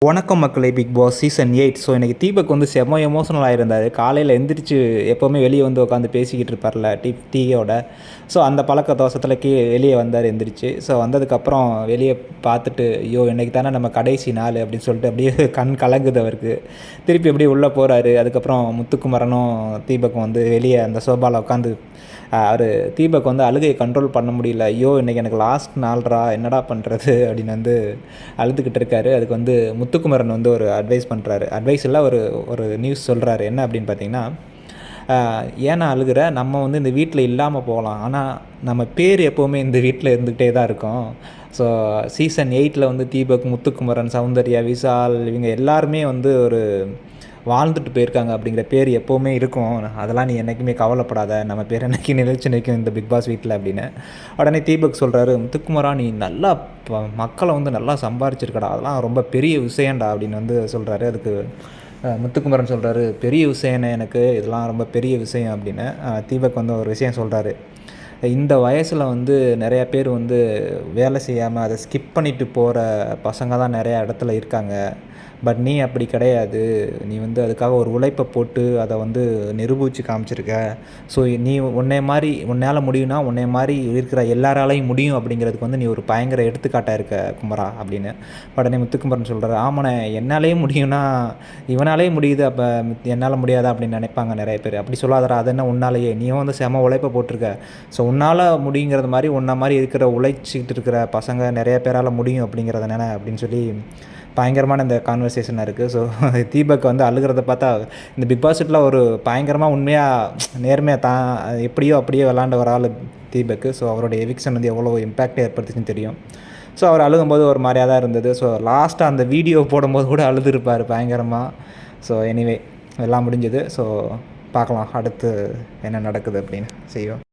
வணக்கம் மக்களே, big Boss season 8. So இன்றைக்கி தீபக் வந்து செம்ம எமோஷனல் ஆகியிருந்தார். காலையில் எந்திரிச்சு எப்போவுமே வெளியே வந்து உட்காந்து பேசிக்கிட்டு இருப்பார்ல டீயோட. ஸோ அந்த பழக்க தோஷத்தில் வெளியே வந்தார் எந்திரிச்சு. ஸோ வந்ததுக்கப்புறம் வெளியே பார்த்துட்டு, ஐயோ இன்றைக்கி தானே நம்ம கடைசி நாள் அப்படின்னு சொல்லிட்டு அப்படியே கண் கலங்குது அவருக்கு. திருப்பி அப்படியே உள்ளே போகிறாரு. அதுக்கப்புறம் முத்துக்குமரனும் தீபக்கும் வந்து வெளியே அந்த சோபாவில் உட்காந்து அவர் தீபக் வந்து அழுகையை கண்ட்ரோல் பண்ண முடியல. ஐயோ இன்றைக்கி எனக்கு லாஸ்ட் நாள்ரா, என்னடா பண்ணுறது அப்படின்னு வந்து அழுதுகிட்டு இருக்காரு. அதுக்கு வந்து முத்துக்குமரன் வந்து ஒரு அட்வைஸ் பண்ணுறாரு. அட்வைஸ் இல்லை, ஒரு ஒரு நியூஸ் சொல்கிறாரு. என்ன அப்படின்னு பார்த்தீங்கன்னா, ஏன்னா அழுகிற, நம்ம வந்து இந்த வீட்டில் இல்லாமல் போகலாம், ஆனால் நம்ம பேர் எப்போவுமே இந்த வீட்டில் இருந்துகிட்டே தான் இருக்கும். ஸோ சீசன் 8 வந்து தீபக், முத்துக்குமரன், சௌந்தர்யா, விஷால் இவங்க எல்லாருமே வந்து ஒரு வாழ்ந்துட்டு போயிருக்காங்க அப்படிங்கிற பேர் எப்போவுமே இருக்கும். அதெல்லாம் நீ என்றைக்குமே கவலைப்படாத, நம்ம பேர் என்றைக்கு நிலைச்சு நிற்கும் இந்த பிக் பாஸ் வீட்டில் அப்படின்னு. உடனே தீபக் சொல்கிறாரு, முத்துக்குமரா நீ நல்லா மக்களை வந்து நல்லா சம்பாரிச்சிருக்கடா, அதெல்லாம் ரொம்ப பெரிய விஷயம்டா அப்படின்னு வந்து சொல்கிறாரு. அதுக்கு முத்துக்குமரன் சொல்கிறாரு, பெரிய விஷயம்னு எனக்கு இதெல்லாம் ரொம்ப பெரிய விஷயம் அப்படின்னு. தீபக் வந்து ஒரு விஷயம் சொல்கிறாரு, இந்த வயசில் வந்து நிறையா பேர் வந்து வேலை செய்யாமல் அதை ஸ்கிப் பண்ணிவிட்டு போகிற பசங்க தான் நிறையா இடத்துல இருக்காங்க. பட் நீ அப்படி கிடையாது. நீ வந்து அதுக்காக ஒரு உழைப்பை போட்டு அதை வந்து நிரூபித்து காமிச்சிருக்க. ஸோ நீ உன்னால் முடியும்னா உன்னை மாதிரி இருக்கிற எல்லாராலையும் முடியும் அப்படிங்கிறதுக்கு வந்து நீ ஒரு பயங்கர எடுத்துக்காட்டாக இருக்க குமரா அப்படின்னு. உடனே முத்துக்குமரன் சொல்கிறார், ஆமாண்ணே என்னாலே முடியும்னா இவனாலே முடியுது, அப்போ என்னால் முடியாதா அப்படின்னு நினைப்பாங்க நிறைய பேர். அப்படி சொல்லாதடா, அது என்ன உன்னாலேயே, நீயும் வந்து செம உழைப்பை போட்டிருக்க. ஸோ உன்னால் முடியுங்கிறது மாதிரி உன்னை மாதிரி இருக்கிற உழைச்சிக்கிட்டு இருக்கிற பசங்க நிறைய பேரால் முடியும் அப்படிங்கிறத அப்படின்னு சொல்லி பயங்கரமான இந்த கான்வர்சேஷனாக இருக்குது. ஸோ தீபக் வந்து அழுகிறத பார்த்தா, இந்த பிக் பாஸ் வீட்டில் ஒரு பயங்கரமாக உண்மையாக நேர்மையாக எப்படியோ அப்படியே விளாண்டு வர ஆள் தீபக். ஸோ அவருடைய எவிக்ஷன் வந்து எவ்வளோ இம்பேக்ட் ஏற்படுத்துச்சுன்னு தெரியும். ஸோ அவர் அழுகும்போது ஒரு மாதிரியாக தான் இருந்தது. ஸோ லாஸ்ட்டாக அந்த வீடியோ போடும்போது கூட அழுதுருப்பார் பயங்கரமாக. ஸோ எனிவே எல்லாம் முடிஞ்சது. ஸோ பார்க்கலாம் அடுத்து என்ன நடக்குது அப்படின்னு செய்யும்.